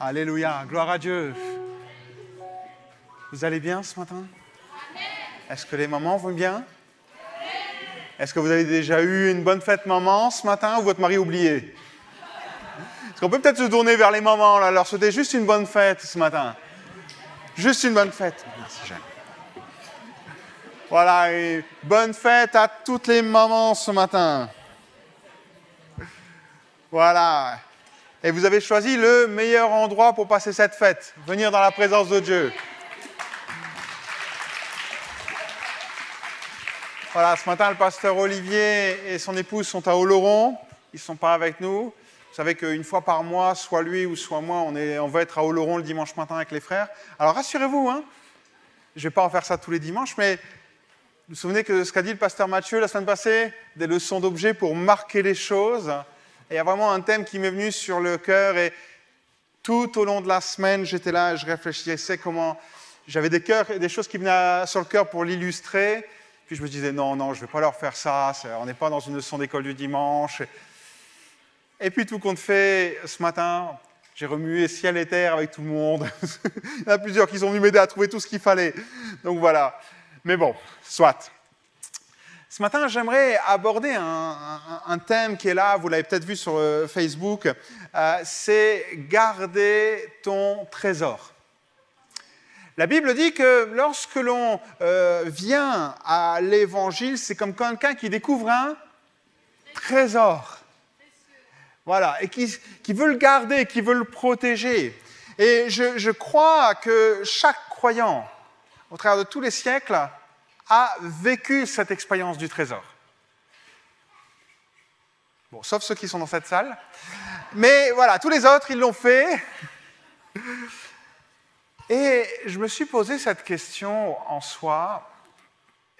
Alléluia, gloire à Dieu. Vous allez bien ce matin? Est-ce que les mamans vont bien? Est-ce que vous avez déjà eu une bonne fête maman ce matin ou votre mari oublié? Est-ce qu'on peut peut-être se tourner vers les mamans, là, leur souhaiter juste une bonne fête ce matin? Juste une bonne fête. Merci, Jeanne. Voilà, et bonne fête à toutes les mamans ce matin. Voilà. Et vous avez choisi le meilleur endroit pour passer cette fête, venir dans la présence de Dieu. Voilà, ce matin, le pasteur Olivier et son épouse sont à Oloron. Ils ne sont pas avec nous. Vous savez qu'une fois par mois, soit lui ou soit moi, on va être à Oloron le dimanche matin avec les frères. Alors rassurez-vous, hein, je ne vais pas en faire ça tous les dimanches, mais vous vous souvenez de ce qu'a dit le pasteur Mathieu la semaine passée? Des leçons d'objets pour marquer les choses. Et il y a vraiment un thème qui m'est venu sur le cœur et tout au long de la semaine, j'étais là et je réfléchissais comment... J'avais des choses qui venaient sur le cœur pour l'illustrer. Puis je me disais, non, je ne vais pas leur faire ça. On n'est pas dans une leçon d'école du dimanche. Et puis tout compte fait, ce matin, j'ai remué ciel et terre avec tout le monde. Il y en a plusieurs qui sont venus m'aider à trouver tout ce qu'il fallait. Donc voilà. Mais bon, soit. Ce matin, j'aimerais aborder un thème qui est là, vous l'avez peut-être vu sur Facebook, c'est « Garder ton trésor ». La Bible dit que lorsque l'on vient à l'Évangile, c'est comme quelqu'un qui découvre un trésor. Voilà, et qui veut le garder, qui veut le protéger. Et je crois que chaque croyant, au travers de tous les siècles, a vécu cette expérience du trésor. Bon, sauf ceux qui sont dans cette salle. Mais voilà, tous les autres, ils l'ont fait. Et je me suis posé cette question en soi.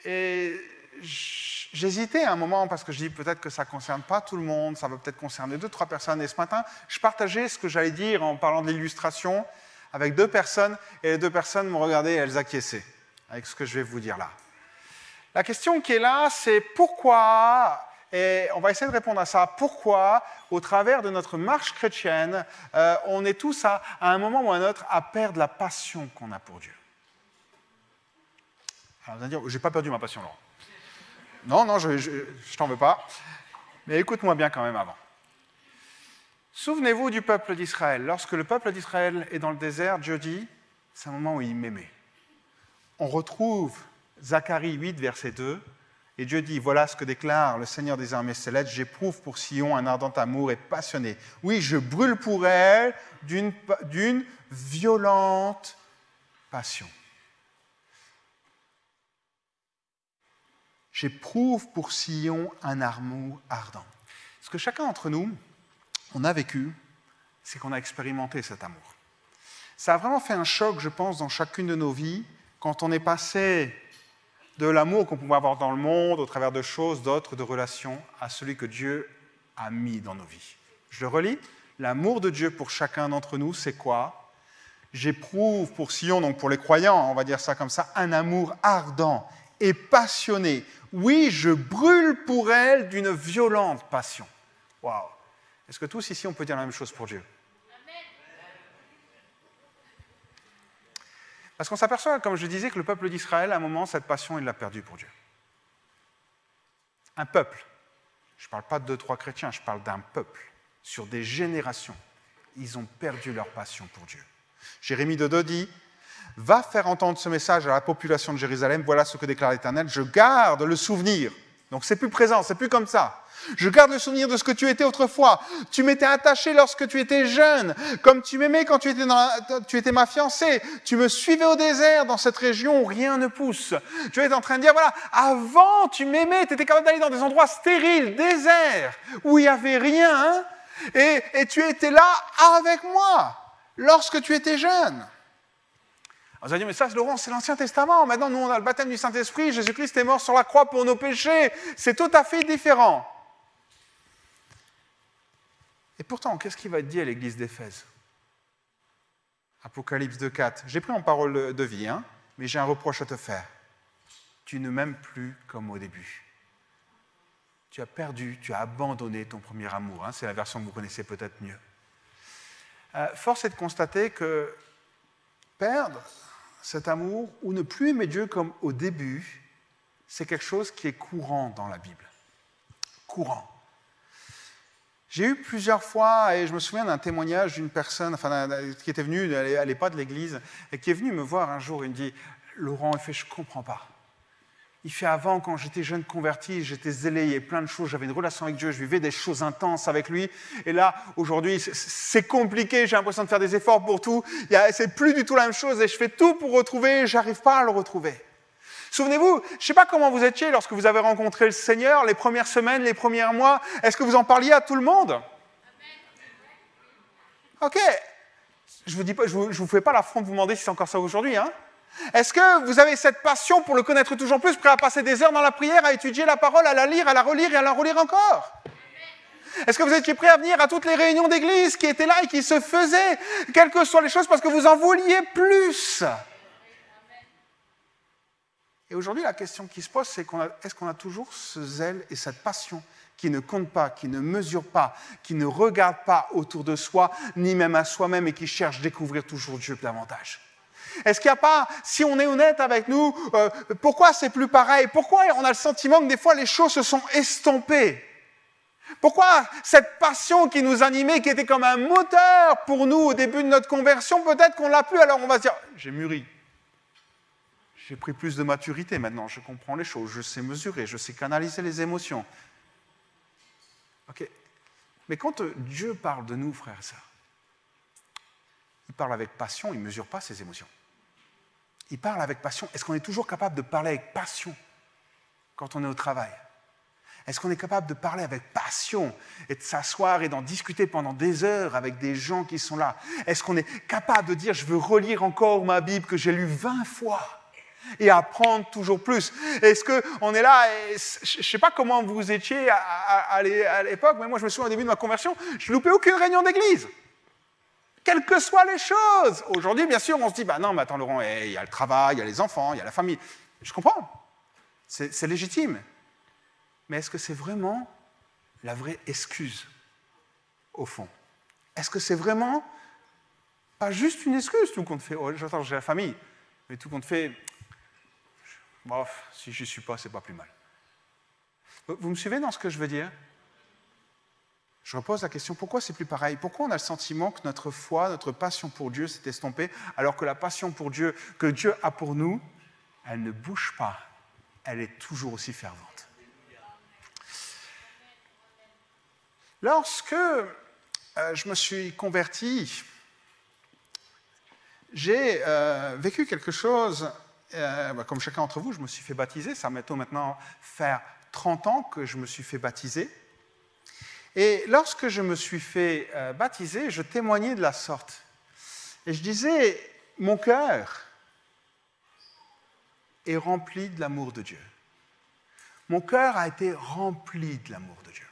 Et j'hésitais un moment parce que je dis peut-être que ça ne concerne pas tout le monde, ça va peut-être concerner 2-3 personnes. Et ce matin, je partageais ce que j'allais dire en parlant de l'illustration avec 2 personnes. Et les 2 personnes m'ont regardé et elles acquiesçaient avec ce que je vais vous dire là. La question qui est là, c'est pourquoi, et on va essayer de répondre à ça, pourquoi, au travers de notre marche chrétienne, on est tous à un moment ou à un autre à perdre la passion qu'on a pour Dieu. Alors vous allez dire, je n'ai pas perdu ma passion, Laurent. Non, je t'en veux pas, mais écoute-moi bien quand même avant. Souvenez-vous du peuple d'Israël. Lorsque le peuple d'Israël est dans le désert, Dieu dit, c'est un moment où il m'aimait. On retrouve Zacharie 8, verset 2, et Dieu dit, voilà ce que déclare le Seigneur des armées célestes, j'éprouve pour Sion un ardent amour et passionné. Oui, je brûle pour elle d'une violente passion. J'éprouve pour Sion un amour ardent. Ce que chacun d'entre nous, on a vécu, c'est qu'on a expérimenté cet amour. Ça a vraiment fait un choc, je pense, dans chacune de nos vies, quand on est passé de l'amour qu'on pouvait avoir dans le monde, au travers de choses, d'autres, de relations, à celui que Dieu a mis dans nos vies. Je le relis. L'amour de Dieu pour chacun d'entre nous, c'est quoi? J'éprouve pour Sion, donc pour les croyants, on va dire ça comme ça, un amour ardent et passionné. Oui, je brûle pour elle d'une violente passion. Waouh! Est-ce que tous ici, on peut dire la même chose pour Dieu? Parce qu'on s'aperçoit, comme je disais, que le peuple d'Israël, à un moment, cette passion, il l'a perdue pour Dieu. Un peuple. Je ne parle pas de 2-3 chrétiens, je parle d'un peuple. Sur des générations, ils ont perdu leur passion pour Dieu. Jérémie 2:2 dit, « Va faire entendre ce message à la population de Jérusalem, voilà ce que déclare l'Éternel, je garde le souvenir. » Donc c'est plus présent, c'est plus comme ça. Je garde le souvenir de ce que tu étais autrefois. Tu m'étais attaché lorsque tu étais jeune, comme tu m'aimais quand tu étais ma fiancée. Tu me suivais au désert, dans cette région où rien ne pousse. Tu es en train de dire, voilà, avant tu m'aimais, tu étais capable d'aller dans des endroits stériles, déserts, où il n'y avait rien, et tu étais là avec moi, lorsque tu étais jeune. On va dire, mais ça, Laurent, c'est l'Ancien Testament. Maintenant, nous, on a le baptême du Saint-Esprit. Jésus-Christ est mort sur la croix pour nos péchés. C'est tout à fait différent. Et pourtant, qu'est-ce qui va être dit à l'église d'Éphèse? Apocalypse 2,4. J'ai pris en parole de vie, mais j'ai un reproche à te faire. Tu ne m'aimes plus comme au début. Tu as perdu, tu as abandonné ton premier amour. C'est la version que vous connaissez peut-être mieux. Force est de constater que perdre cet amour ou ne plus aimer Dieu comme au début, c'est quelque chose qui est courant dans la Bible. Courant. J'ai eu plusieurs fois, et je me souviens d'un témoignage d'une personne qui était venue, elle n'allait pas de l'église, et qui est venue me voir un jour et me dit « Laurent, je ne comprends pas. Il fait avant, quand j'étais jeune converti, j'étais zélé, il y avait plein de choses, j'avais une relation avec Dieu, je vivais des choses intenses avec lui. Et là, aujourd'hui, c'est compliqué, j'ai l'impression de faire des efforts pour tout. C'est plus du tout la même chose et je fais tout pour retrouver, j'arrive pas à le retrouver. » Souvenez-vous, je ne sais pas comment vous étiez lorsque vous avez rencontré le Seigneur, les premières semaines, les premiers mois. Est-ce que vous en parliez à tout le monde? Ok. Je ne vous fais pas l'affront de vous demander si c'est encore ça aujourd'hui, Est-ce que vous avez cette passion pour le connaître toujours plus, prêt à passer des heures dans la prière, à étudier la parole, à la lire, à la relire et à la relire encore? Est-ce que vous étiez prêt à venir à toutes les réunions d'église qui étaient là et qui se faisaient, quelles que soient les choses, parce que vous en vouliez plus? Et aujourd'hui, la question qui se pose, c'est est-ce qu'on a toujours ce zèle et cette passion qui ne compte pas, qui ne mesure pas, qui ne regarde pas autour de soi, ni même à soi-même, et qui cherche à découvrir toujours Dieu davantage? Est-ce qu'il n'y a pas, si on est honnête avec nous, pourquoi c'est plus pareil? Pourquoi on a le sentiment que des fois les choses se sont estompées? Pourquoi cette passion qui nous animait, qui était comme un moteur pour nous au début de notre conversion, peut-être qu'on ne l'a plus, alors on va se dire, j'ai mûri. J'ai pris plus de maturité maintenant, je comprends les choses, je sais mesurer, je sais canaliser les émotions. Ok. Mais quand Dieu parle de nous, frères et sœurs, il parle avec passion, il ne mesure pas ses émotions. Il parle avec passion. Est-ce qu'on est toujours capable de parler avec passion quand on est au travail? Est-ce qu'on est capable de parler avec passion et de s'asseoir et d'en discuter pendant des heures avec des gens qui sont là? Est-ce qu'on est capable de dire « je veux relire encore ma Bible que j'ai lue 20 fois » et apprendre toujours plus? Est-ce qu'on est là et je ne sais pas comment vous étiez à l'époque, mais moi je me souviens au début de ma conversion, je ne loupais aucune réunion d'église. Quelles que soient les choses. Aujourd'hui, bien sûr, on se dit, non, mais attends, Laurent, il y a le travail, il y a les enfants, il y a la famille. Je comprends. C'est légitime. Mais est-ce que c'est vraiment la vraie excuse, au fond? Est-ce que c'est vraiment pas juste une excuse, tout compte fait? Oh, j'entends, j'ai la famille, mais tout compte fait, bof, si je n'y suis pas, c'est pas plus mal. Vous me suivez dans ce que je veux dire? Je repose la question, pourquoi c'est plus pareil? Pourquoi on a le sentiment que notre foi, notre passion pour Dieu s'est estompée, alors que la passion pour Dieu, que Dieu a pour nous, elle ne bouge pas, elle est toujours aussi fervente. Lorsque je me suis converti, j'ai vécu quelque chose, comme chacun d'entre vous, je me suis fait baptiser, ça m'est maintenant faire 30 ans que je me suis fait baptiser. Et lorsque je me suis fait baptiser, je témoignais de la sorte. Et je disais, mon cœur est rempli de l'amour de Dieu. Mon cœur a été rempli de l'amour de Dieu.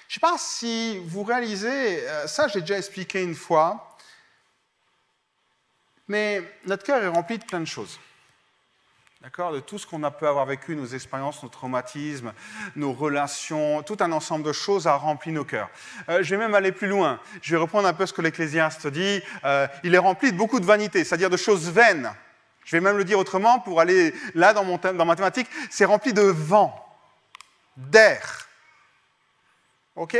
Je ne sais pas si vous réalisez, ça j'ai déjà expliqué une fois, mais notre cœur est rempli de plein de choses. D'accord, de tout ce qu'on a pu avoir vécu, nos expériences, nos traumatismes, nos relations, tout un ensemble de choses a rempli nos cœurs. Je vais même aller plus loin. Je vais reprendre un peu ce que l'Ecclésiaste dit. Il est rempli de beaucoup de vanité, c'est-à-dire de choses vaines. Je vais même le dire autrement pour aller là dans ma thématique. C'est rempli de vent, d'air. Ok?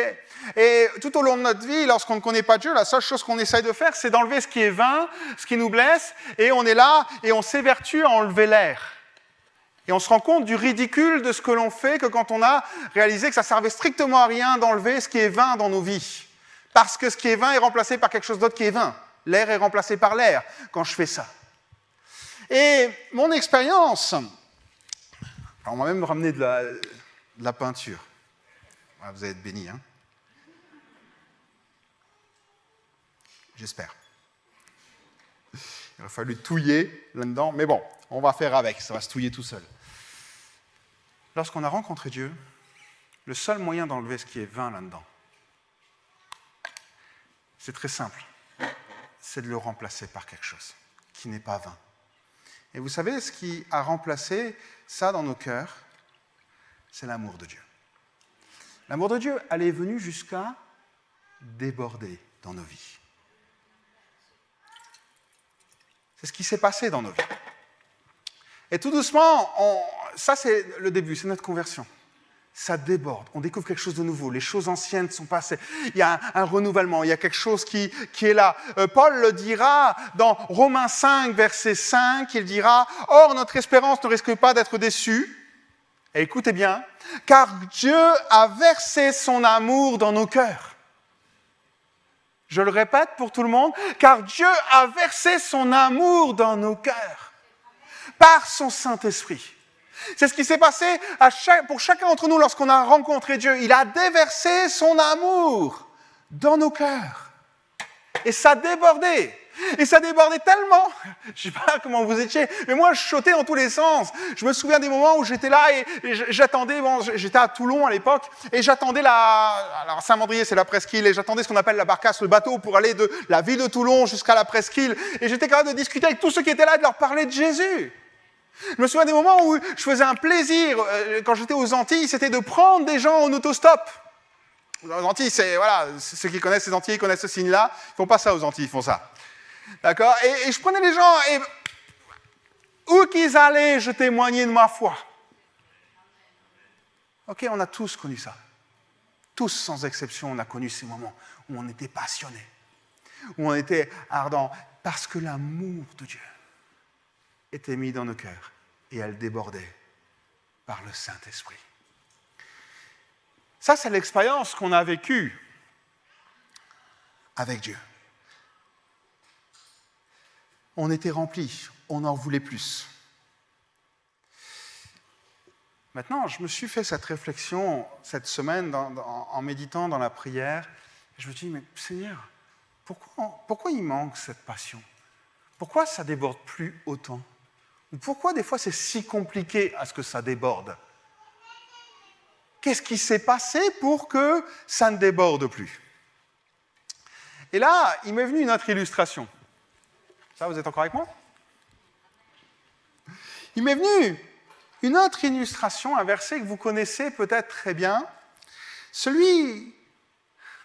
Et tout au long de notre vie, lorsqu'on ne connaît pas Dieu, la seule chose qu'on essaye de faire, c'est d'enlever ce qui est vain, ce qui nous blesse, et on est là et on s'évertue à enlever l'air. Et on se rend compte du ridicule de ce que l'on fait que quand on a réalisé que ça ne servait strictement à rien d'enlever ce qui est vain dans nos vies. Parce que ce qui est vain est remplacé par quelque chose d'autre qui est vain. L'air est remplacé par l'air quand je fais ça. Et mon expérience, alors on m'a même ramené de la peinture. Ah, vous allez être bénis, hein? J'espère. Il aurait fallu touiller là-dedans, mais bon, on va faire avec, ça va se touiller tout seul. Lorsqu'on a rencontré Dieu, le seul moyen d'enlever ce qui est vain là-dedans, c'est très simple, c'est de le remplacer par quelque chose qui n'est pas vain. Et vous savez, ce qui a remplacé ça dans nos cœurs, c'est l'amour de Dieu. L'amour de Dieu, elle est venue jusqu'à déborder dans nos vies. C'est ce qui s'est passé dans nos vies. Et tout doucement, ça c'est le début, c'est notre conversion. Ça déborde, on découvre quelque chose de nouveau, les choses anciennes sont passées, il y a un renouvellement, il y a quelque chose qui est là. Paul le dira dans Romains 5, verset 5, il dira « Or, notre espérance ne risque pas d'être déçue. » Et écoutez bien, « Car Dieu a versé son amour dans nos cœurs. » Je le répète pour tout le monde, « Car Dieu a versé son amour dans nos cœurs. » Par son Saint-Esprit. C'est ce qui s'est passé pour chacun d'entre nous lorsqu'on a rencontré Dieu. Il a déversé son amour dans nos cœurs. Et ça débordait. Et ça débordait tellement. Je ne sais pas comment vous étiez, mais moi je sautais dans tous les sens. Je me souviens des moments où j'étais là et j'attendais, j'étais à Toulon à l'époque, et j'attendais alors Saint-Mandrier c'est la presqu'île, et j'attendais ce qu'on appelle la barcasse, le bateau, pour aller de la ville de Toulon jusqu'à la presqu'île. Et j'étais capable de discuter avec tous ceux qui étaient là et de leur parler de Jésus. Je me souviens des moments où je faisais un plaisir, quand j'étais aux Antilles, c'était de prendre des gens en autostop. Aux Antilles, ceux qui connaissent les Antilles, ils connaissent ce signe-là. Ils ne font pas ça aux Antilles, ils font ça. D'accord ? Et je prenais les gens, et où qu'ils allaient, je témoignais de ma foi. Ok, on a tous connu ça. Tous, sans exception, on a connu ces moments où on était passionnés, où on était ardent, parce que l'amour de Dieu était mis dans nos cœurs et elle débordait par le Saint-Esprit. Ça, c'est l'expérience qu'on a vécue avec Dieu. On était remplis, on en voulait plus. Maintenant, je me suis fait cette réflexion cette semaine en méditant dans la prière. Je me dis, mais Seigneur, pourquoi il manque cette passion ? Pourquoi ça ne déborde plus autant ? Ou pourquoi des fois c'est si compliqué à ce que ça déborde ? Qu'est-ce qui s'est passé pour que ça ne déborde plus ? Et là, il m'est venu une autre illustration. Ça, vous êtes encore avec moi ? Il m'est venu une autre illustration, un verset que vous connaissez peut-être très bien, celui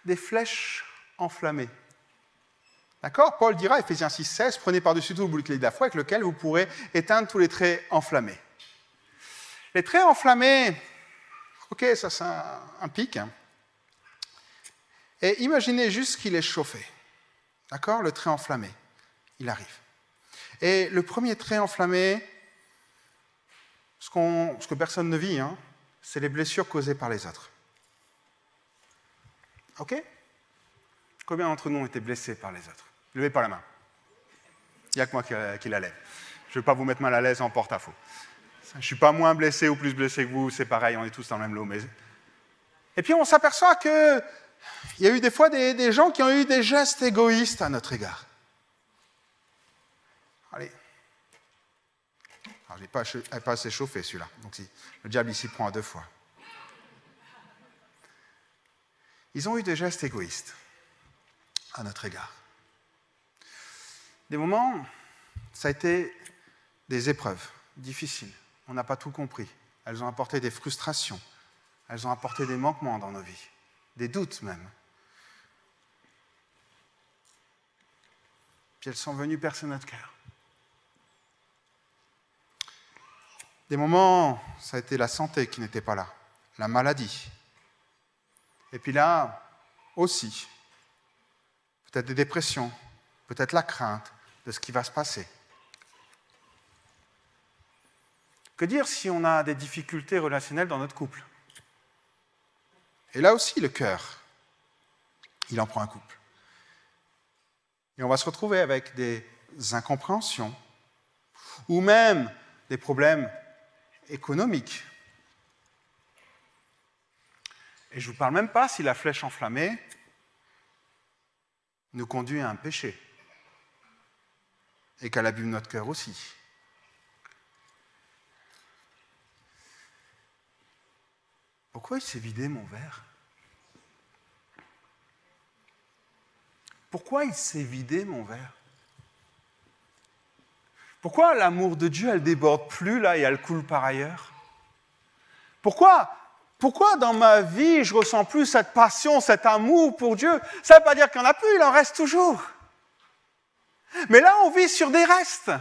des flèches enflammées. D'accord ? Paul dira, Éphésiens 6, 16, prenez par-dessus tout le bouclier de la foi avec lequel vous pourrez éteindre tous les traits enflammés. Les traits enflammés, ok, ça c'est un pic. Et imaginez juste qu'il est chauffé. D'accord ? Le trait enflammé, il arrive. Et le premier trait enflammé, ce que personne ne vit, c'est les blessures causées par les autres. Ok ? Combien d'entre nous ont été blessés par les autres ? Levez pas la main. Il n'y a que moi qui la lève. Je ne vais pas vous mettre mal à l'aise en porte-à-faux. Je ne suis pas moins blessé ou plus blessé que vous, c'est pareil, on est tous dans le même lot. Mais... Et puis on s'aperçoit qu'il y a eu des fois des gens qui ont eu des gestes égoïstes à notre égard. Allez. Alors, je n'ai pas assez chauffé celui-là. Donc si, le diable ici prend à 2 fois. Ils ont eu des gestes égoïstes à notre égard. Des moments, ça a été des épreuves difficiles. On n'a pas tout compris. Elles ont apporté des frustrations. Elles ont apporté des manquements dans nos vies. Des doutes même. Puis elles sont venues percer notre cœur. Des moments, ça a été la santé qui n'était pas là. La maladie. Et puis là, aussi, peut-être des dépressions, peut-être la crainte de ce qui va se passer. Que dire si on a des difficultés relationnelles dans notre couple ? Et là aussi, le cœur, il en prend un couple. Et on va se retrouver avec des incompréhensions ou même des problèmes économiques. Et je ne vous parle même pas si la flèche enflammée nous conduit à un péché. et qu'elle abîme notre cœur aussi. Pourquoi il s'est vidé mon verre? Pourquoi il s'est vidé mon verre? Pourquoi l'amour de Dieu, elle déborde plus là et elle coule par ailleurs? Pourquoi dans ma vie, je ressens plus cette passion, cet amour pour Dieu? Ça ne veut pas dire qu'il n'y en a plus, il en reste toujours. Mais là, on vit sur des restes.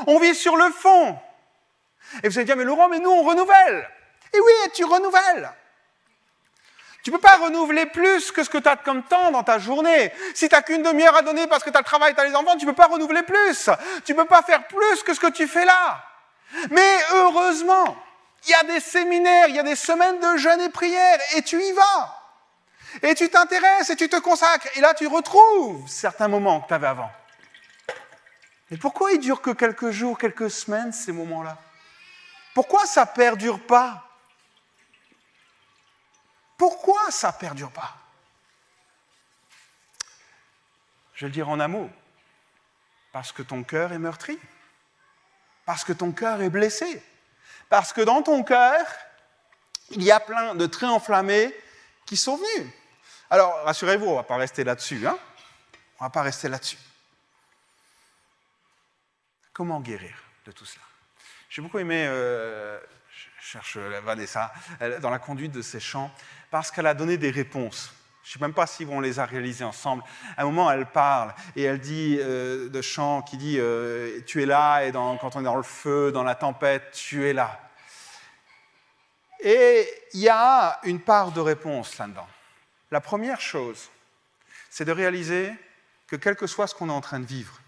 On vit sur le fond. Et vous allez dire, mais Laurent, mais nous, on renouvelle. Et oui, tu renouvelles. Tu ne peux pas renouveler plus que ce que tu as comme temps dans ta journée. Si tu n'as qu'une demi-heure à donner parce que tu as le travail, tu as les enfants, tu ne peux pas renouveler plus. Tu ne peux pas faire plus que ce que tu fais là. Mais heureusement, il y a des séminaires, il y a des semaines de jeûne et prière, et tu y vas. Et tu t'intéresses, et tu te consacres. Et là, tu retrouves certains moments que tu avais avant. Mais pourquoi ils ne durent que quelques jours, quelques semaines, ces moments-là? Pourquoi ça ne perdure pas? Pourquoi ça ne perdure pas? Je vais le dire en un mot. Parce que ton cœur est meurtri. Parce que ton cœur est blessé. Parce que dans ton cœur, il y a plein de traits enflammés qui sont venus. Alors, rassurez-vous, on ne va pas rester là-dessus. Hein? On ne va pas rester là-dessus. Comment guérir de tout cela? J'ai beaucoup aimé, je cherche Vanessa, dans la conduite de ces chants, parce qu'elle a donné des réponses. Je ne sais même pas si on les a réalisées ensemble. À un moment, elle parle et elle dit de chant qui dit « Tu es là et quand on est dans le feu, dans la tempête, tu es là ». Et il y a une part de réponse là-dedans. La première chose, c'est de réaliser que quel que soit ce qu'on est en train de vivre,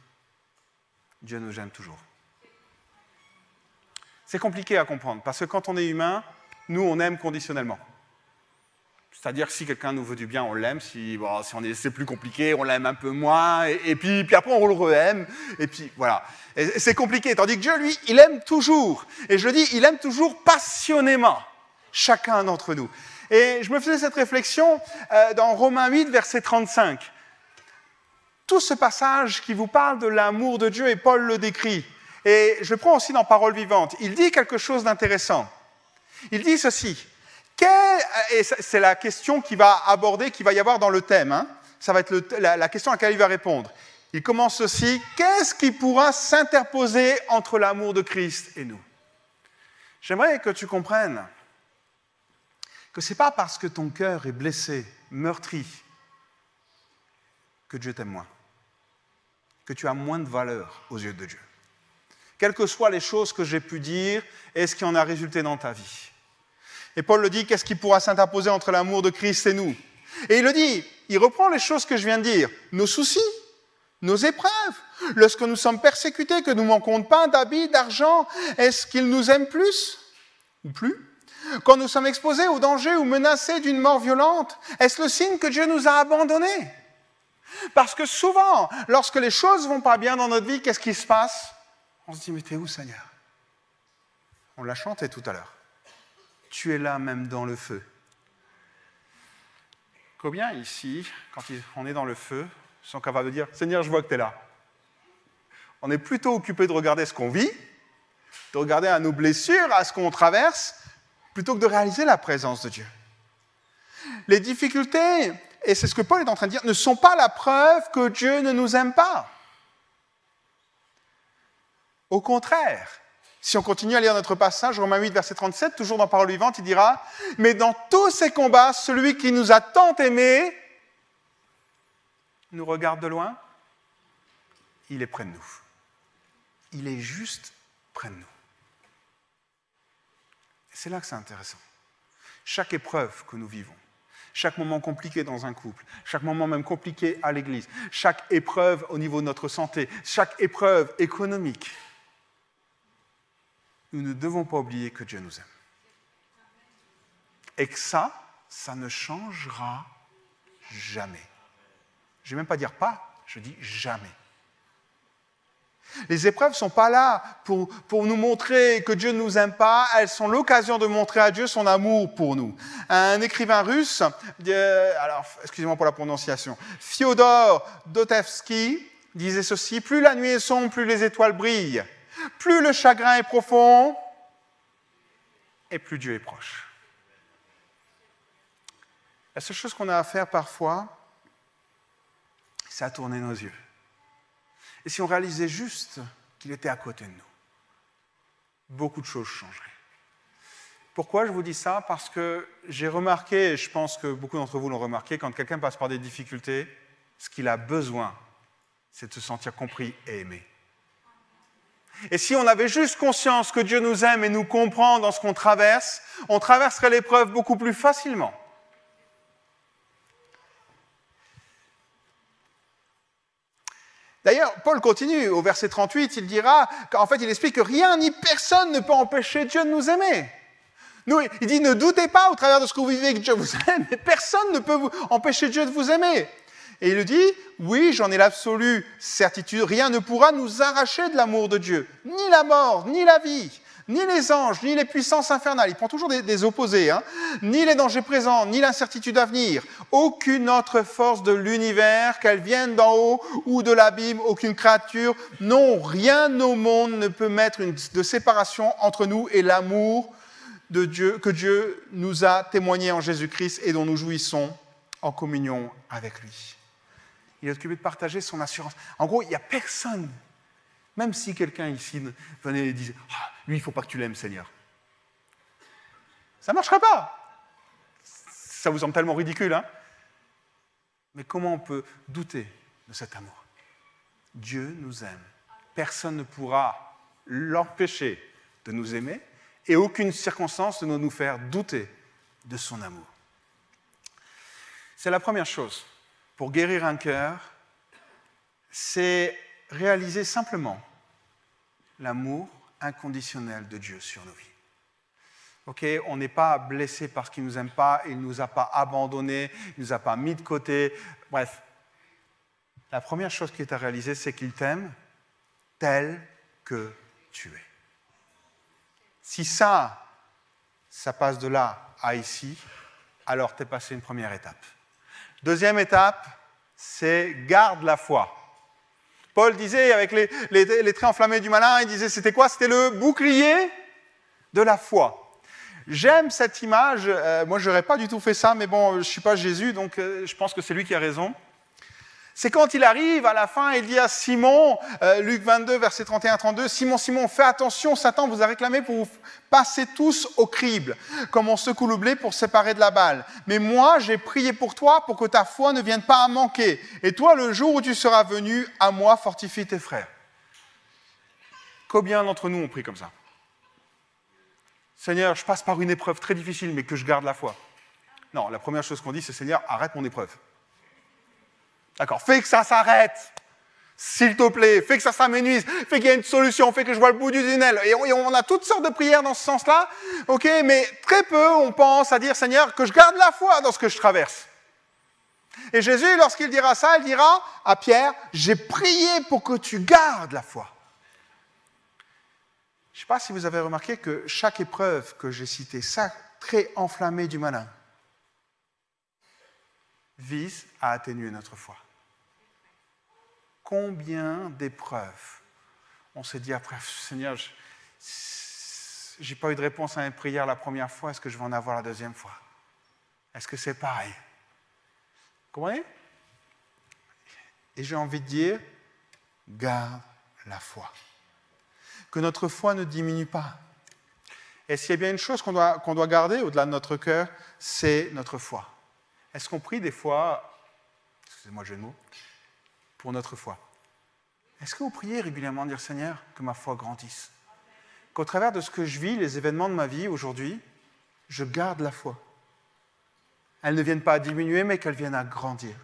Dieu nous aime toujours. C'est compliqué à comprendre, parce que quand on est humain, nous, on aime conditionnellement. C'est-à-dire que si quelqu'un nous veut du bien, on l'aime. Si c'est plus compliqué, on l'aime un peu moins. Et puis après, on le re-aime. Et puis voilà. Et c'est compliqué. Tandis que Dieu, lui, il aime toujours. Et je le dis, il aime toujours passionnément chacun d'entre nous. Et je me faisais cette réflexion dans Romains 8, verset 35. Tout ce passage qui vous parle de l'amour de Dieu, et Paul le décrit. Et je le prends aussi dans Paroles vivantes. Il dit quelque chose d'intéressant. Il dit ceci. Et c'est la question qu'il va aborder, qu'il va y avoir dans le thème. Hein. Ça va être la question à laquelle il va répondre. Il commence ceci. Qu'est-ce qui pourra s'interposer entre l'amour de Christ et nous? J'aimerais que tu comprennes que ce n'est pas parce que ton cœur est blessé, meurtri, que Dieu t'aime moins, que tu as moins de valeur aux yeux de Dieu. Quelles que soient les choses que j'ai pu dire et ce qui en a résulté dans ta vie. Et Paul le dit, qu'est-ce qui pourra s'interposer entre l'amour de Christ et nous? Et il le dit, il reprend les choses que je viens de dire. Nos soucis, nos épreuves, lorsque nous sommes persécutés, que nous manquons de pain, d'habits, d'argent, est-ce qu'il nous aime plus ou plus? Quand nous sommes exposés au danger ou menacés d'une mort violente, est-ce le signe que Dieu nous a abandonnés? Parce que souvent, lorsque les choses ne vont pas bien dans notre vie, qu'est-ce qui se passe? On se dit, mais t'es où, Seigneur? On l'a chanté tout à l'heure. Tu es là même dans le feu. Combien ici, quand on est dans le feu, sont capables de dire « Seigneur, je vois que tu es là ». On est plutôt occupé de regarder ce qu'on vit, de regarder à nos blessures, à ce qu'on traverse, plutôt que de réaliser la présence de Dieu. Les difficultés, et c'est ce que Paul est en train de dire, ne sont pas la preuve que Dieu ne nous aime pas. Au contraire, si on continue à lire notre passage, Romains 8, verset 37, toujours dans Paroles vivantes, il dira « Mais dans tous ces combats, celui qui nous a tant aimés nous regarde de loin, il est près de nous. Il est juste près de nous. » C'est là que c'est intéressant. Chaque épreuve que nous vivons, chaque moment compliqué dans un couple, chaque moment même compliqué à l'église, chaque épreuve au niveau de notre santé, chaque épreuve économique, nous ne devons pas oublier que Dieu nous aime. Et que ça ne changera jamais. Je ne vais même pas dire pas, je dis jamais. Les épreuves ne sont pas là pour nous montrer que Dieu ne nous aime pas, elles sont l'occasion de montrer à Dieu son amour pour nous. Un écrivain russe, alors excusez-moi pour la prononciation, Fyodor Dostoïevski, disait ceci, plus la nuit est sombre, plus les étoiles brillent, plus le chagrin est profond, et plus Dieu est proche. La seule chose qu'on a à faire parfois, c'est à tourner nos yeux. Et si on réalisait juste qu'il était à côté de nous, beaucoup de choses changeraient. Pourquoi je vous dis ça? Parce que j'ai remarqué, et je pense que beaucoup d'entre vous l'ont remarqué, quand quelqu'un passe par des difficultés, ce qu'il a besoin, c'est de se sentir compris et aimé. Et si on avait juste conscience que Dieu nous aime et nous comprend dans ce qu'on traverse, on traverserait l'épreuve beaucoup plus facilement. D'ailleurs, Paul continue, au verset 38, il dira, qu'en fait, il explique que rien ni personne ne peut empêcher Dieu de nous aimer. Il dit, ne doutez pas au travers de ce que vous vivez que Dieu vous aime, mais personne ne peut vous empêcher Dieu de vous aimer. Et il dit, oui, j'en ai l'absolue certitude, rien ne pourra nous arracher de l'amour de Dieu. Ni la mort, ni la vie, ni les anges, ni les puissances infernales. Il prend toujours des opposés, hein. Ni les dangers présents, ni l'incertitude à venir. Aucune autre force de l'univers, qu'elle vienne d'en haut ou de l'abîme, aucune créature, non, rien au monde ne peut mettre de séparation entre nous et l'amour de Dieu, que Dieu nous a témoigné en Jésus-Christ et dont nous jouissons en communion avec lui. Il est occupé de partager son assurance. En gros, il n'y a personne, même si quelqu'un ici venait et disait « Ah, lui, il ne faut pas que tu l'aimes, Seigneur ». Ça ne marcherait pas. Ça vous semble tellement ridicule, hein? Mais comment on peut douter de cet amour? Dieu nous aime. Personne ne pourra l'empêcher de nous aimer et aucune circonstance ne doit nous faire douter de son amour. C'est la première chose. Pour guérir un cœur, c'est réaliser simplement l'amour inconditionnel de Dieu sur nos vies. Okay, on n'est pas blessé parce qu'il ne nous aime pas, il ne nous a pas abandonnés, il ne nous a pas mis de côté. Bref, la première chose qui est à réaliser, c'est qu'il t'aime tel que tu es. Si ça passe de là à ici, alors tu es passé une première étape. Deuxième étape, c'est garde la foi. Paul disait, avec les traits enflammés du malin, il disait, c'était quoi? C'était le bouclier de la foi. J'aime cette image, moi je n'aurais pas du tout fait ça, mais bon, je ne suis pas Jésus, donc je pense que c'est lui qui a raison. C'est quand il arrive à la fin, il dit à Simon, Luc 22, verset 31-32, « Simon, Simon, fais attention, Satan vous a réclamé pour vous passer tous au crible, comme on secoue le blé pour séparer de la balle. Mais moi, j'ai prié pour toi, pour que ta foi ne vienne pas à manquer. Et toi, le jour où tu seras venu, à moi, fortifie tes frères. » Combien d'entre nous ont pris comme ça? Seigneur, je passe par une épreuve très difficile, mais que je garde la foi. Non, la première chose qu'on dit, c'est Seigneur, arrête mon épreuve. D'accord, fais que ça s'arrête, s'il te plaît, fais que ça s'amenuise, fais qu'il y ait une solution, fais que je vois le bout du tunnel. Et on a toutes sortes de prières dans ce sens-là, ok, mais très peu on pense à dire, Seigneur, que je garde la foi dans ce que je traverse. Et Jésus, lorsqu'il dira ça, il dira à Pierre, j'ai prié pour que tu gardes la foi. Je ne sais pas si vous avez remarqué que chaque épreuve que j'ai citée, ça, très enflammé du malin, vise à atténuer notre foi. Combien d'épreuves on s'est dit après, Seigneur, je n'ai pas eu de réponse à une prière la première fois, est-ce que je vais en avoir la deuxième fois? Est-ce que c'est pareil? Vous comprenez? Et j'ai envie de dire, garde la foi. Que notre foi ne diminue pas. Et s'il y a bien une chose qu'on doit garder au-delà de notre cœur, c'est notre foi. Est-ce qu'on prie des fois, excusez-moi le jeu de mots, pour notre foi? Est-ce que vous priez régulièrement de dire, Seigneur, que ma foi grandisse? Qu'au travers de ce que je vis, les événements de ma vie aujourd'hui, je garde la foi. Elles ne viennent pas à diminuer, mais qu'elles viennent à grandir.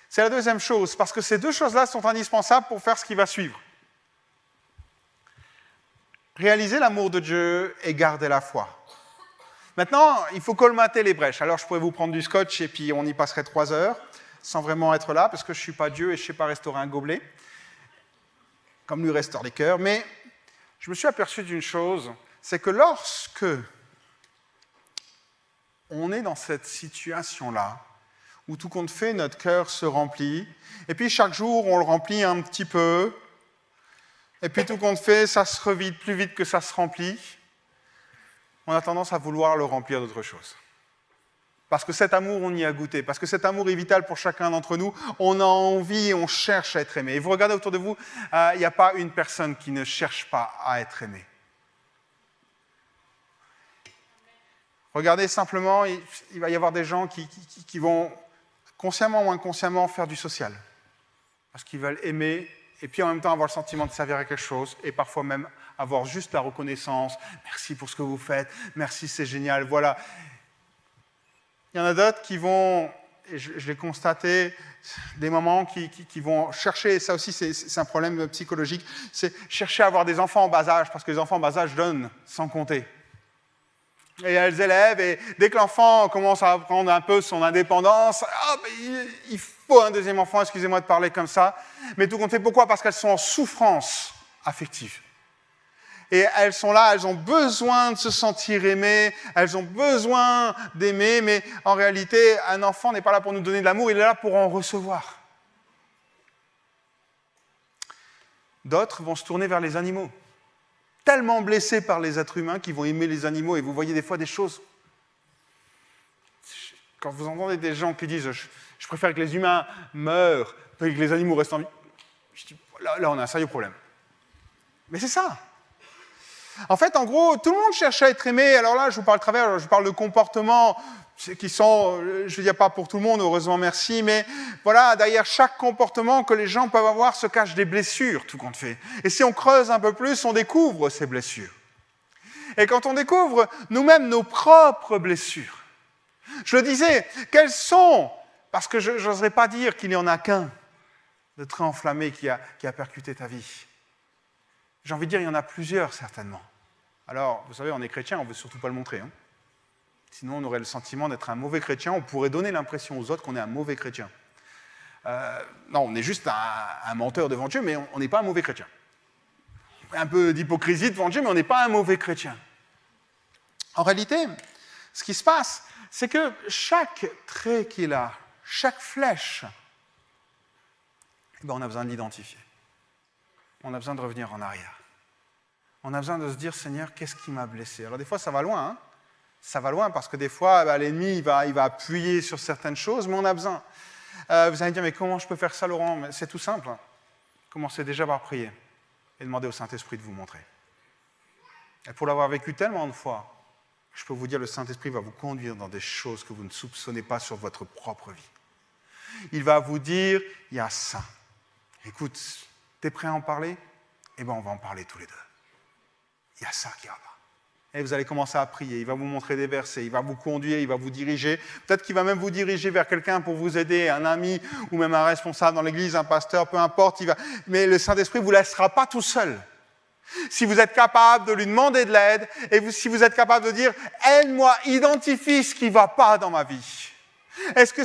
C'est la deuxième chose, parce que ces deux choses-là sont indispensables pour faire ce qui va suivre. Réaliser l'amour de Dieu et garder la foi. Maintenant, il faut colmater les brèches. Alors, je pourrais vous prendre du scotch et puis on y passerait 3 heures, sans vraiment être là, parce que je ne suis pas Dieu et je ne sais pas restaurer un gobelet, comme lui restaure les cœurs. Mais je me suis aperçu d'une chose, c'est que lorsque on est dans cette situation-là, où tout compte fait, notre cœur se remplit. Et puis chaque jour, on le remplit un petit peu. Et puis tout compte fait, ça se revide plus vite que ça se remplit. On a tendance à vouloir le remplir d'autre chose. Parce que cet amour, on y a goûté. Parce que cet amour est vital pour chacun d'entre nous. On a envie et on cherche à être aimé. Et vous regardez autour de vous, il n'y a pas une personne qui ne cherche pas à être aimée. Regardez simplement, il va y avoir des gens qui vont consciemment ou inconsciemment faire du social. Parce qu'ils veulent aimer et puis en même temps avoir le sentiment de servir à quelque chose et parfois même avoir juste la reconnaissance. Merci pour ce que vous faites, merci, c'est génial, voilà. Il y en a d'autres qui vont, et je l'ai constaté, des moments qui vont chercher, et ça aussi c'est un problème psychologique, c'est chercher à avoir des enfants en bas âge, parce que les enfants en bas âge donnent sans compter. Et elles élèvent, et dès que l'enfant commence à prendre un peu son indépendance, il faut un deuxième enfant, excusez-moi de parler comme ça, mais tout compte fait, pourquoi? Parce qu'elles sont en souffrance affective. Et elles sont là, elles ont besoin de se sentir aimées, elles ont besoin d'aimer, mais en réalité, un enfant n'est pas là pour nous donner de l'amour, il est là pour en recevoir. D'autres vont se tourner vers les animaux, tellement blessés par les êtres humains qu'ils vont aimer les animaux. Et vous voyez des fois des choses. Quand vous entendez des gens qui disent « je préfère que les humains meurent que les animaux restent en vie », je dis « là, on a un sérieux problème ». Mais c'est ça. En fait, en gros, tout le monde cherche à être aimé. Alors là, je vous parle de comportements qui sont, je ne dis pas pour tout le monde, heureusement merci, mais voilà, derrière chaque comportement que les gens peuvent avoir se cachent des blessures, tout compte fait. Et si on creuse un peu plus, on découvre ces blessures. Et quand on découvre nous-mêmes nos propres blessures, je le disais, quelles sont, parce que je n'oserais pas dire qu'il n'y en a qu'un de très enflammé qui a percuté ta vie. J'ai envie de dire, il y en a plusieurs, certainement. Alors, vous savez, on est chrétien, on ne veut surtout pas le montrer. Hein. Sinon, on aurait le sentiment d'être un mauvais chrétien. On pourrait donner l'impression aux autres qu'on est un mauvais chrétien. Non, on est juste un menteur devant Dieu, mais on n'est pas un mauvais chrétien. Un peu d'hypocrisie devant Dieu, mais on n'est pas un mauvais chrétien. En réalité, ce qui se passe, c'est que chaque trait qu'il a, chaque flèche, on a besoin de l'identifier. On a besoin de revenir en arrière. On a besoin de se dire, Seigneur, qu'est-ce qui m'a blessé? Alors des fois, ça va loin. Hein, ça va loin parce que des fois, l'ennemi, il va appuyer sur certaines choses, mais on a besoin. Vous allez me dire, mais comment je peux faire ça, Laurent? C'est tout simple. Hein. Commencez déjà par prier et demandez au Saint-Esprit de vous montrer. Et pour l'avoir vécu tellement de fois, je peux vous dire, le Saint-Esprit va vous conduire dans des choses que vous ne soupçonnez pas sur votre propre vie. Il va vous dire, il y a ça. Écoute, t'es prêt à en parler? Eh bien, on va en parler tous les deux. Il y a ça qui va pas. Et vous allez commencer à prier. Il va vous montrer des versets, il va vous conduire, il va vous diriger. Peut-être qu'il va même vous diriger vers quelqu'un pour vous aider, un ami ou même un responsable dans l'église, un pasteur, peu importe. Mais le Saint-Esprit ne vous laissera pas tout seul. Si vous êtes capable de lui demander de l'aide et si vous êtes capable de dire « Aide-moi, identifie ce qui ne va pas dans ma vie ». Est-ce que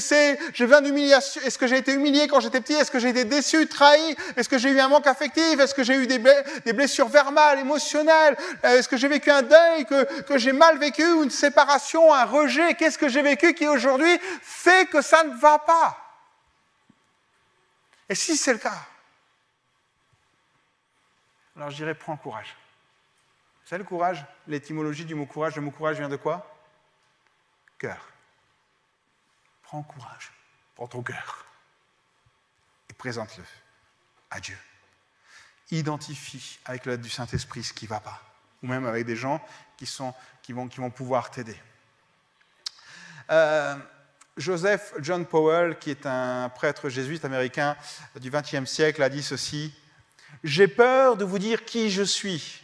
je viens d'humiliation? Est-ce que j'ai été humilié quand j'étais petit? Est-ce que j'ai été déçu, trahi? Est-ce que j'ai eu un manque affectif? Est-ce que j'ai eu des blessures verbales, émotionnelles? Est-ce que j'ai vécu un deuil que j'ai mal vécu, ou une séparation, un rejet? Qu'est-ce que j'ai vécu qui aujourd'hui fait que ça ne va pas? Et si c'est le cas, alors je dirais prends courage. Vous savez le courage? L'étymologie du mot courage, le mot courage vient de quoi? Cœur. Prends courage, prends ton cœur et présente-le à Dieu. Identifie avec l'aide du Saint-Esprit ce qui ne va pas, ou même avec des gens qui vont pouvoir t'aider. Joseph John Powell, qui est un prêtre jésuite américain du XXe siècle, a dit ceci: « J'ai peur de vous dire qui je suis,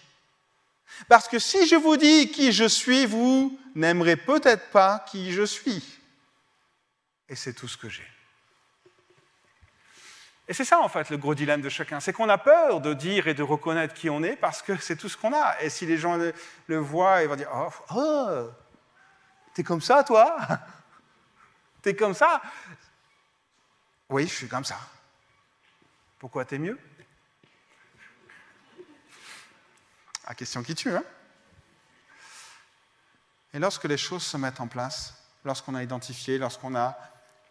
parce que si je vous dis qui je suis, vous n'aimerez peut-être pas qui je suis. » Et c'est tout ce que j'ai. Et c'est ça, en fait, le gros dilemme de chacun. C'est qu'on a peur de dire et de reconnaître qui on est parce que c'est tout ce qu'on a. Et si les gens le voient, ils vont dire « Oh, t'es comme ça, toi? T'es comme ça ?» Oui, je suis comme ça. Pourquoi t'es mieux? La question qui tue, hein? Et lorsque les choses se mettent en place, lorsqu'on a identifié, lorsqu'on a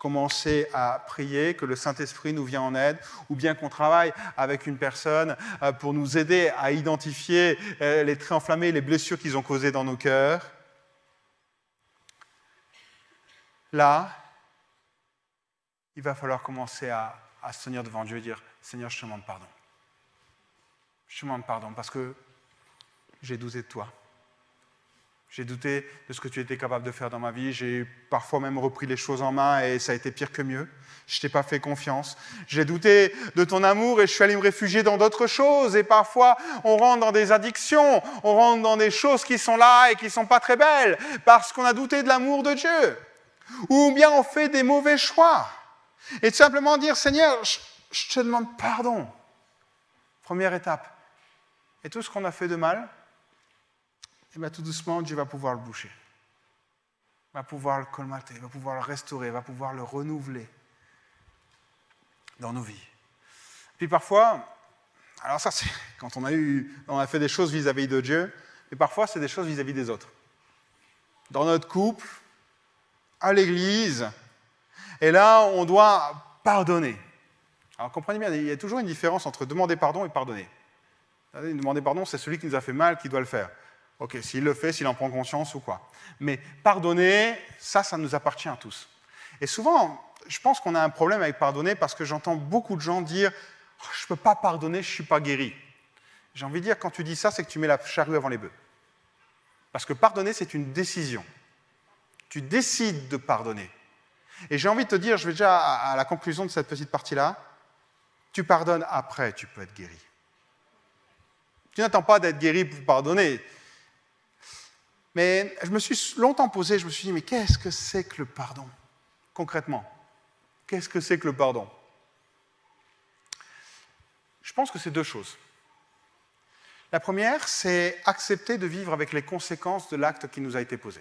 commencer à prier, que le Saint-Esprit nous vienne en aide, ou bien qu'on travaille avec une personne pour nous aider à identifier les traits enflammés, les blessures qu'ils ont causées dans nos cœurs. Là, il va falloir commencer à se tenir devant Dieu et dire « Seigneur, je te demande pardon. Je te demande pardon parce que j'ai douté de toi. J'ai douté de ce que tu étais capable de faire dans ma vie. J'ai parfois même repris les choses en main et ça a été pire que mieux. Je ne t'ai pas fait confiance. J'ai douté de ton amour et je suis allé me réfugier dans d'autres choses. Et parfois, on rentre dans des addictions, on rentre dans des choses qui sont là et qui ne sont pas très belles parce qu'on a douté de l'amour de Dieu. Ou bien on fait des mauvais choix. Et tout simplement dire, Seigneur, je te demande pardon. Première étape. Et tout ce qu'on a fait de mal, et bien tout doucement, Dieu va pouvoir le boucher. Va pouvoir le colmater, va pouvoir le restaurer, va pouvoir le renouveler dans nos vies. Puis parfois, alors ça c'est quand on a fait des choses vis-à-vis de Dieu, mais parfois c'est des choses vis-à-vis des autres. Dans notre couple, à l'église, et là on doit pardonner. Alors comprenez bien, il y a toujours une différence entre demander pardon et pardonner. Demander pardon, c'est celui qui nous a fait mal qui doit le faire. Ok, s'il le fait, s'il en prend conscience ou quoi. Mais pardonner, ça nous appartient à tous. Et souvent, je pense qu'on a un problème avec pardonner parce que j'entends beaucoup de gens dire oh, « je ne peux pas pardonner, je ne suis pas guéri ». J'ai envie de dire, quand tu dis ça, c'est que tu mets la charrue avant les bœufs. Parce que pardonner, c'est une décision. Tu décides de pardonner. Et j'ai envie de te dire, je vais déjà à la conclusion de cette petite partie-là, tu pardonnes après, tu peux être guéri. Tu n'attends pas d'être guéri pour pardonner. Mais je me suis longtemps posé, je me suis dit, mais qu'est-ce que c'est que le pardon, concrètement? Qu'est-ce que c'est que le pardon? Je pense que c'est deux choses. La première, c'est accepter de vivre avec les conséquences de l'acte qui nous a été posé.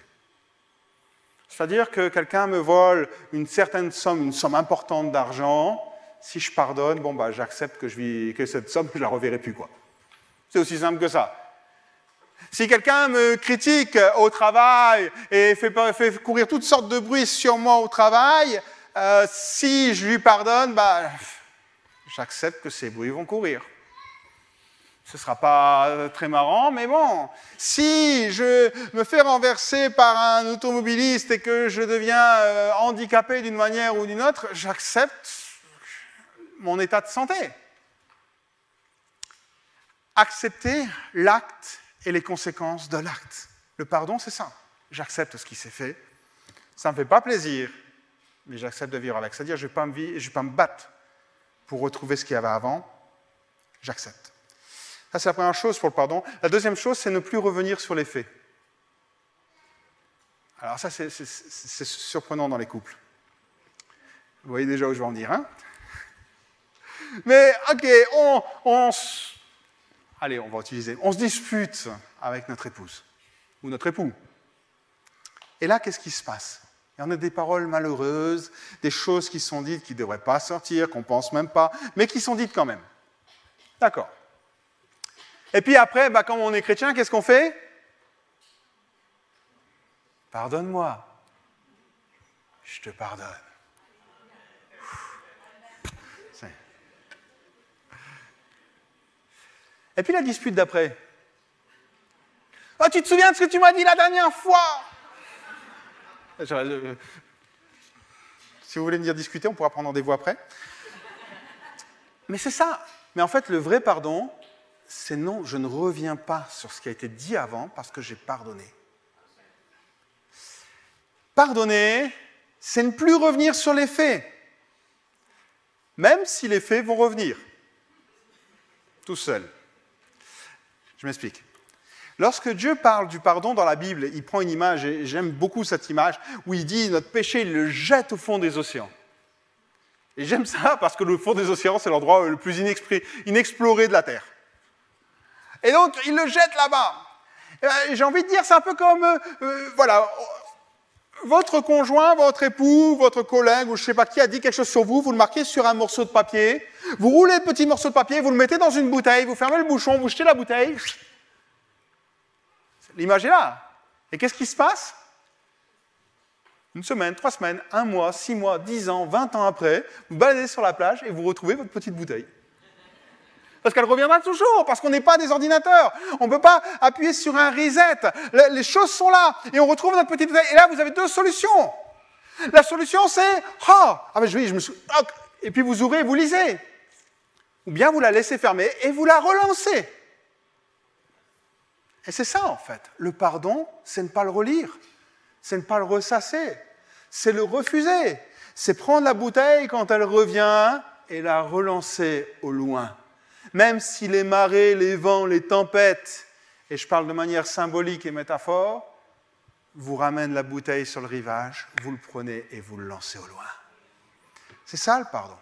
C'est-à-dire que quelqu'un me vole une certaine somme, une somme importante d'argent, si je pardonne, bon, bah, j'accepte que cette somme, je ne la reverrai plus, quoi. C'est aussi simple que ça. Si quelqu'un me critique au travail et fait courir toutes sortes de bruits sur moi au travail, si je lui pardonne, bah, j'accepte que ces bruits vont courir. Ce ne sera pas très marrant, mais bon. Si je me fais renverser par un automobiliste et que je deviens handicapé d'une manière ou d'une autre, j'accepte mon état de santé. Accepter l'acte et les conséquences de l'acte. Le pardon, c'est ça. J'accepte ce qui s'est fait. Ça ne me fait pas plaisir, mais j'accepte de vivre avec. C'est-à-dire, je ne vais pas me battre pour retrouver ce qu'il y avait avant. J'accepte. Ça, c'est la première chose pour le pardon. La deuxième chose, c'est ne plus revenir sur les faits. Alors ça, c'est surprenant dans les couples. Vous voyez déjà où je veux en venir, hein? Mais, ok, allez, on va utiliser. On se dispute avec notre épouse ou notre époux. Et là, qu'est-ce qui se passe? Il y en a des paroles malheureuses, des choses qui sont dites qui ne devraient pas sortir, qu'on ne pense même pas, mais qui sont dites quand même. D'accord. Et puis après, bah, quand on est chrétien, qu'est-ce qu'on fait? Pardonne-moi. Je te pardonne. Et puis la dispute d'après. Oh, tu te souviens de ce que tu m'as dit la dernière fois? Si vous voulez me dire discuter, on pourra prendre rendez-vous après. Mais c'est ça. Mais en fait, le vrai pardon, c'est non, je ne reviens pas sur ce qui a été dit avant parce que j'ai pardonné. Pardonner, c'est ne plus revenir sur les faits. Même si les faits vont revenir. Tout seul. Je m'explique. Lorsque Dieu parle du pardon dans la Bible, il prend une image, et j'aime beaucoup cette image, où il dit notre péché, il le jette au fond des océans. Et j'aime ça parce que le fond des océans, c'est l'endroit le plus inexploré de la Terre. Et donc, il le jette là-bas. J'ai envie de dire, c'est un peu comme, voilà, votre conjoint, votre époux, votre collègue, ou je ne sais pas qui a dit quelque chose sur vous, vous le marquez sur un morceau de papier, vous roulez le petit morceau de papier, vous le mettez dans une bouteille, vous fermez le bouchon, vous jetez la bouteille. L'image est là. Et qu'est-ce qui se passe? Une semaine, 3 semaines, 1 mois, 6 mois, 10 ans, 20 ans après, vous baladez sur la plage et vous retrouvez votre petite bouteille. Parce qu'elle reviendra toujours, parce qu'on n'est pas des ordinateurs. On ne peut pas appuyer sur un reset. Les choses sont là, et on retrouve notre petite bouteille. Et là, vous avez 2 solutions. La solution, c'est « Ah, mais je me suis... Ah. » Et puis vous ouvrez et vous lisez. Ou bien vous la laissez fermer et vous la relancez. Et c'est ça, en fait. Le pardon, c'est ne pas le relire. C'est ne pas le ressasser. C'est le refuser. C'est prendre la bouteille quand elle revient et la relancer au loin. Même si les marées, les vents, les tempêtes, et je parle de manière symbolique et métaphore, vous ramènent la bouteille sur le rivage, vous le prenez et vous le lancez au loin. C'est ça le pardon.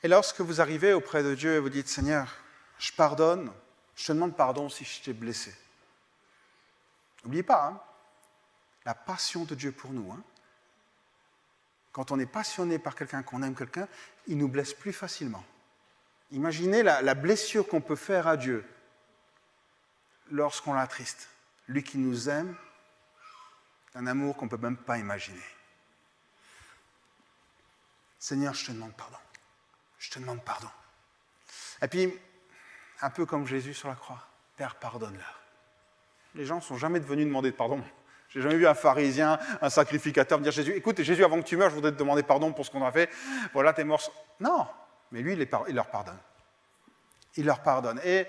Et lorsque vous arrivez auprès de Dieu et vous dites « Seigneur, je pardonne, je te demande pardon si je t'ai blessé. » N'oubliez pas, hein, la passion de Dieu pour nous. Hein. Quand on est passionné par quelqu'un, qu'on aime quelqu'un, il nous blesse plus facilement. Imaginez la blessure qu'on peut faire à Dieu lorsqu'on l'attriste. Lui qui nous aime, un amour qu'on ne peut même pas imaginer. Seigneur, je te demande pardon. Je te demande pardon. Et puis, un peu comme Jésus sur la croix, Père, pardonne-leur. Les gens ne sont jamais devenus demander de pardon. Je n'ai jamais vu un pharisien, un sacrificateur me dire Jésus, écoute, Jésus, avant que tu meurs, je voudrais te demander pardon pour ce qu'on a fait. Voilà, t'es mort. Non, mais lui, il leur pardonne. Il leur pardonne. Et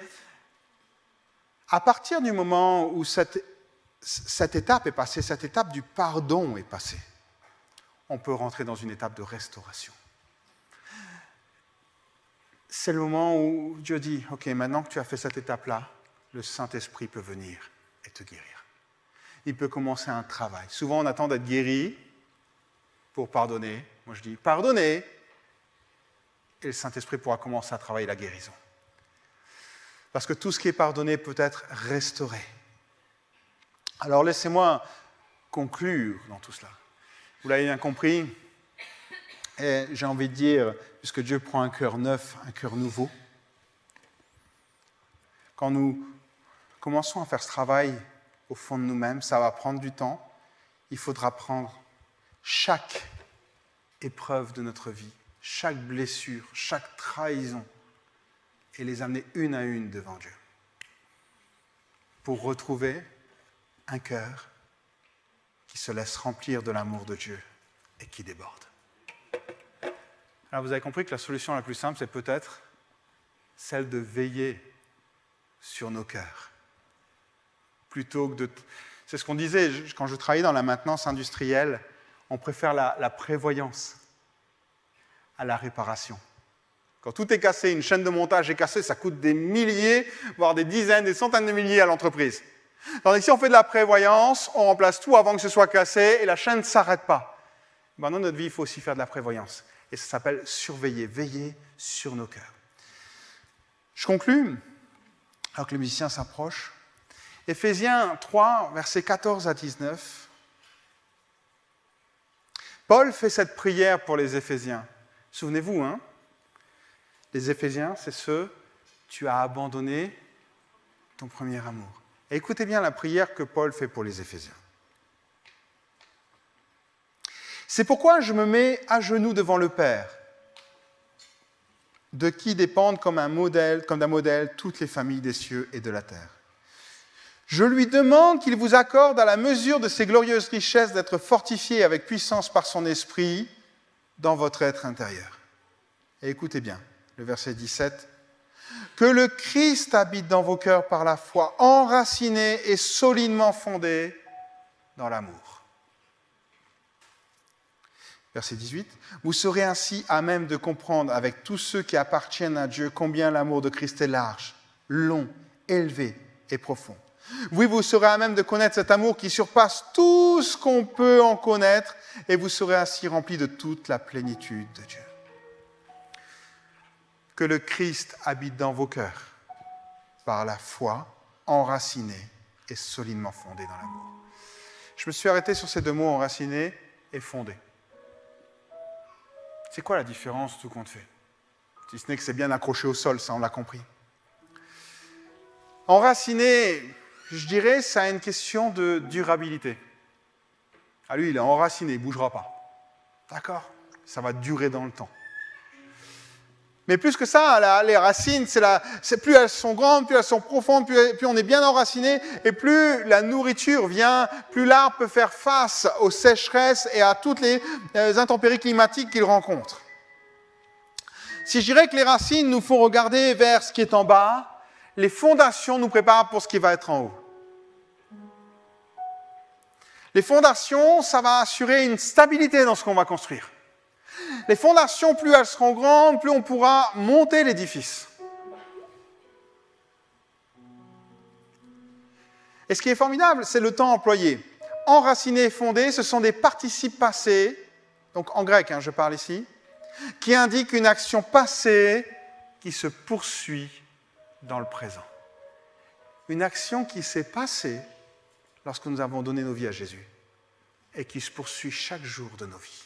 à partir du moment où cette étape est passée, cette étape du pardon est passée, on peut rentrer dans une étape de restauration. C'est le moment où Dieu dit, ok, maintenant que tu as fait cette étape-là, le Saint-Esprit peut venir et te guérir. Il peut commencer un travail. Souvent, on attend d'être guéri pour pardonner. Moi, je dis, pardonnez, et le Saint-Esprit pourra commencer à travailler la guérison. Parce que tout ce qui est pardonné peut être restauré. Alors, laissez-moi conclure dans tout cela. Vous l'avez bien compris, et j'ai envie de dire, puisque Dieu prend un cœur neuf, un cœur nouveau, quand nous commençons à faire ce travail au fond de nous-mêmes, ça va prendre du temps. Il faudra prendre chaque épreuve de notre vie, chaque blessure, chaque trahison, et les amener une à une devant Dieu, pour retrouver un cœur qui se laisse remplir de l'amour de Dieu et qui déborde. Alors vous avez compris que la solution la plus simple, c'est peut-être celle de veiller sur nos cœurs. Plutôt que de... C'est ce qu'on disait, quand je travaillais dans la maintenance industrielle, on préfère la prévoyance à la réparation. Quand tout est cassé, une chaîne de montage est cassée, ça coûte des milliers, voire des dizaines, des centaines de milliers à l'entreprise. Tandis que si on fait de la prévoyance, on remplace tout avant que ce soit cassé et la chaîne ne s'arrête pas. Dans notre vie, il faut aussi faire de la prévoyance. Et ça s'appelle surveiller, veiller sur nos cœurs. Je conclus, alors que les musiciens s'approchent. Éphésiens 3, versets 14 à 19. Paul fait cette prière pour les Éphésiens. Souvenez-vous, hein, les Éphésiens, c'est ceux, tu as abandonné ton premier amour. Et écoutez bien la prière que Paul fait pour les Éphésiens. C'est pourquoi je me mets à genoux devant le Père, de qui dépendent comme d'un modèle toutes les familles des cieux et de la terre. Je lui demande qu'il vous accorde à la mesure de ses glorieuses richesses d'être fortifié avec puissance par son esprit dans votre être intérieur. Et écoutez bien, le verset 17. Que le Christ habite dans vos cœurs par la foi, enraciné et solidement fondé dans l'amour. Verset 18. Vous serez ainsi à même de comprendre avec tous ceux qui appartiennent à Dieu combien l'amour de Christ est large, long, élevé et profond. Oui, vous serez à même de connaître cet amour qui surpasse tout ce qu'on peut en connaître et vous serez ainsi remplis de toute la plénitude de Dieu. Que le Christ habite dans vos cœurs par la foi, enraciné et solidement fondé dans l'amour. Je me suis arrêté sur ces deux mots, enraciné et fondé. C'est quoi la différence, tout compte fait? Si ce n'est que c'est bien accroché au sol, ça on l'a compris. Enraciné, je dirais, ça a une question de durabilité. Ah, lui, il est enraciné, il ne bougera pas. D'accord? Ça va durer dans le temps. Mais plus que ça, les racines, plus elles sont grandes, plus elles sont profondes, plus on est bien enraciné, et plus la nourriture vient, plus l'arbre peut faire face aux sécheresses et à toutes les intempéries climatiques qu'il rencontre. Si je dirais que les racines nous font regarder vers ce qui est en bas, les fondations nous préparent pour ce qui va être en haut. Les fondations, ça va assurer une stabilité dans ce qu'on va construire. Les fondations, plus elles seront grandes, plus on pourra monter l'édifice. Et ce qui est formidable, c'est le temps employé. Enraciné et fondé, ce sont des participes passés, donc en grec, je parle ici, qui indiquent une action passée qui se poursuit dans le présent. Une action qui s'est passée lorsque nous avons donné nos vies à Jésus et qui se poursuit chaque jour de nos vies.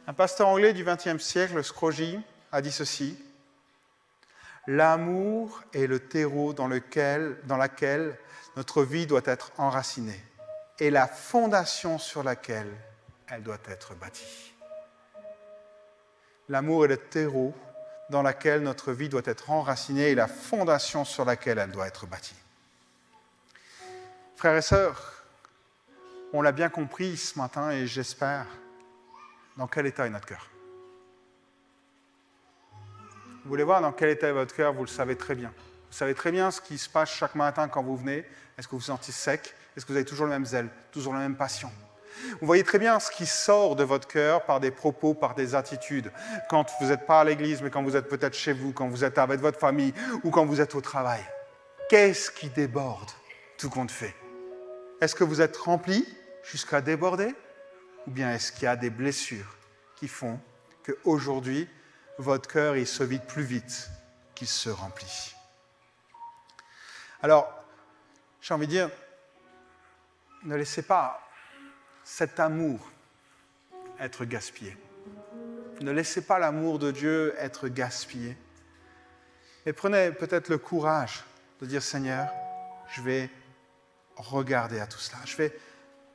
Un pasteur anglais du XXe siècle, Scroggie, a dit ceci: « L'amour est le terreau dans lequel notre vie doit être enracinée et la fondation sur laquelle elle doit être bâtie. » L'amour est le terreau dans lequel notre vie doit être enracinée et la fondation sur laquelle elle doit être bâtie. Frères et sœurs, on l'a bien compris ce matin et j'espère, dans quel état est notre cœur. Vous voulez voir dans quel état est votre cœur, vous le savez très bien. Vous savez très bien ce qui se passe chaque matin quand vous venez. Est-ce que vous vous sentez sec? Est-ce que vous avez toujours le même zèle, toujours la même passion? Vous voyez très bien ce qui sort de votre cœur par des propos, par des attitudes. Quand vous n'êtes pas à l'église, mais quand vous êtes peut-être chez vous, quand vous êtes avec votre famille ou quand vous êtes au travail. Qu'est-ce qui déborde, tout compte fait? Est-ce que vous êtes rempli jusqu'à déborder? Ou bien est-ce qu'il y a des blessures qui font qu'aujourd'hui, votre cœur il se vide plus vite qu'il se remplit? Alors, j'ai envie de dire, ne laissez pas cet amour être gaspillé. Ne laissez pas l'amour de Dieu être gaspillé. Mais prenez peut-être le courage de dire, Seigneur, je vais regarder à tout cela. Je vais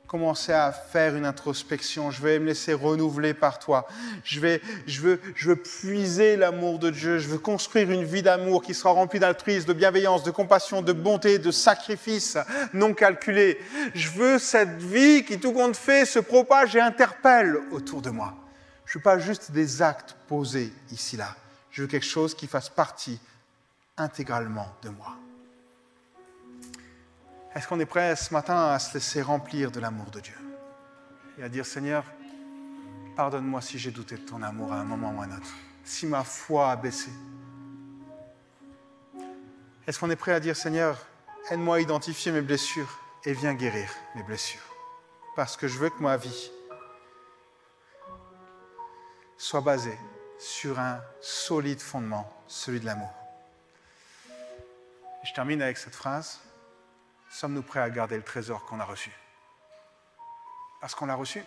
commencer à faire une introspection. Je vais me laisser renouveler par toi. Je veux puiser l'amour de Dieu. Je veux construire une vie d'amour qui sera remplie d'altruisme, de bienveillance, de compassion, de bonté, de sacrifice non calculé. Je veux cette vie qui, tout compte fait, se propage et interpelle autour de moi. Je ne veux pas juste des actes posés ici-là. Je veux quelque chose qui fasse partie intégralement de moi. Est-ce qu'on est prêt ce matin à se laisser remplir de l'amour de Dieu et à dire, Seigneur, pardonne-moi si j'ai douté de ton amour à un moment ou à un autre, si ma foi a baissé. Est-ce qu'on est prêt à dire, Seigneur, aide-moi à identifier mes blessures et viens guérir mes blessures, parce que je veux que ma vie soit basée sur un solide fondement, celui de l'amour. Je termine avec cette phrase. Sommes-nous prêts à garder le trésor qu'on a reçu? Parce qu'on l'a reçu,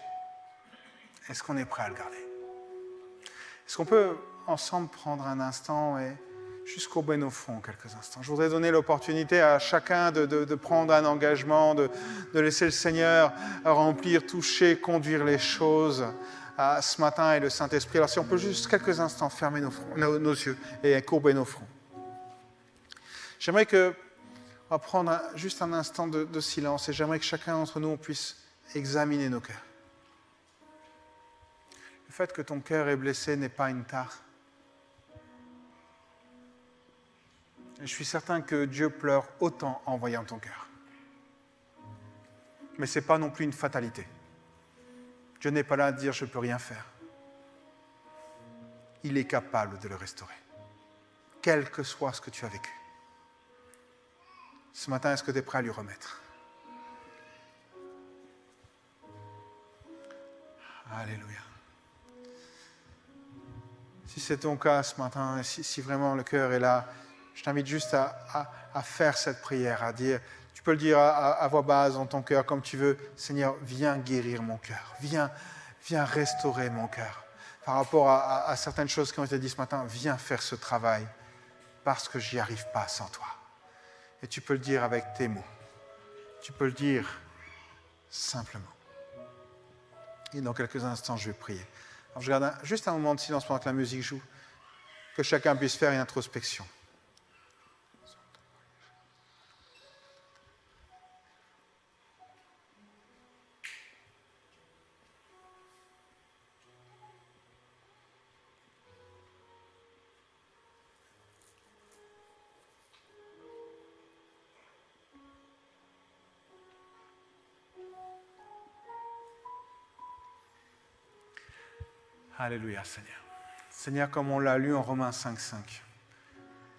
est-ce qu'on est prêt à le garder? Est-ce qu'on peut ensemble prendre un instant et jusqu'au ben au fond quelques instants? Je voudrais donner l'opportunité à chacun de prendre un engagement, de laisser le Seigneur remplir, toucher, conduire les choses ce matin et le Saint-Esprit. Alors si on peut juste quelques instants fermer nos yeux et courber nos fronts. J'aimerais que on va prendre juste un instant de silence et j'aimerais que chacun d'entre nous on puisse examiner nos cœurs. Le fait que ton cœur est blessé n'est pas une tare. Et je suis certain que Dieu pleure autant en voyant ton cœur. Mais ce n'est pas non plus une fatalité. Dieu n'est pas là à dire je ne peux rien faire. Il est capable de le restaurer, quel que soit ce que tu as vécu. Ce matin, est-ce que tu es prêt à lui remettre? Alléluia. Si c'est ton cas ce matin, si vraiment le cœur est là, je t'invite juste à faire cette prière, à dire, tu peux le dire à voix basse dans ton cœur comme tu veux, Seigneur, viens guérir mon cœur, viens restaurer mon cœur. Par rapport à certaines choses qui ont été dites ce matin, viens faire ce travail parce que j'y arrive pas sans toi. Et tu peux le dire avec tes mots. Tu peux le dire simplement. Et dans quelques instants, je vais prier. Alors, je garde juste un moment de silence pendant que la musique joue, que chacun puisse faire une introspection. Alléluia, Seigneur. Seigneur, comme on l'a lu en Romains 5,5,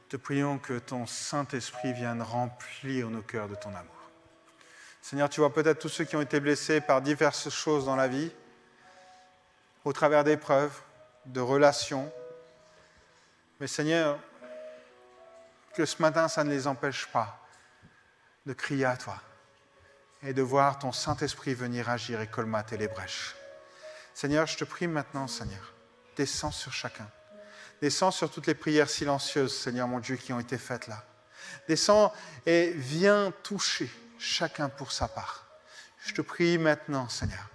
te prions que ton Saint-Esprit vienne remplir nos cœurs de ton amour. Seigneur, tu vois peut-être tous ceux qui ont été blessés par diverses choses dans la vie, au travers d'épreuves, de relations. Mais Seigneur, que ce matin, ça ne les empêche pas de crier à toi et de voir ton Saint-Esprit venir agir et colmater les brèches. Seigneur, je te prie maintenant, Seigneur, descends sur chacun. Descends sur toutes les prières silencieuses, Seigneur mon Dieu, qui ont été faites là. Descends et viens toucher chacun pour sa part. Je te prie maintenant, Seigneur,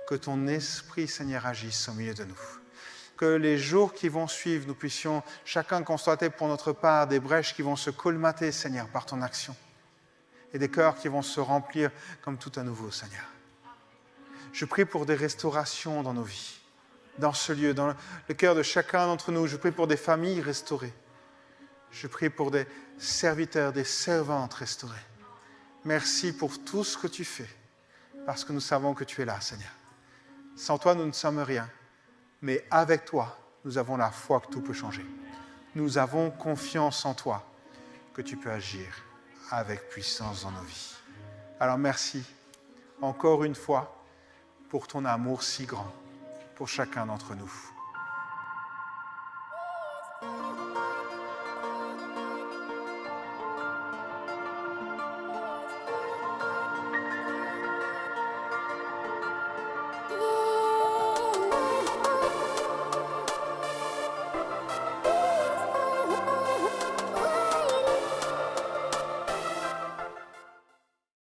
que ton Esprit, Seigneur, agisse au milieu de nous. Que les jours qui vont suivre, nous puissions chacun constater pour notre part des brèches qui vont se colmater, Seigneur, par ton action. Et des cœurs qui vont se remplir comme tout à nouveau, Seigneur. Je prie pour des restaurations dans nos vies, dans ce lieu, dans le cœur de chacun d'entre nous. Je prie pour des familles restaurées. Je prie pour des serviteurs, des servantes restaurées. Merci pour tout ce que tu fais, parce que nous savons que tu es là, Seigneur. Sans toi, nous ne sommes rien, mais avec toi, nous avons la foi que tout peut changer. Nous avons confiance en toi, que tu peux agir avec puissance dans nos vies. Alors merci, encore une fois, pour ton amour si grand pour chacun d'entre nous.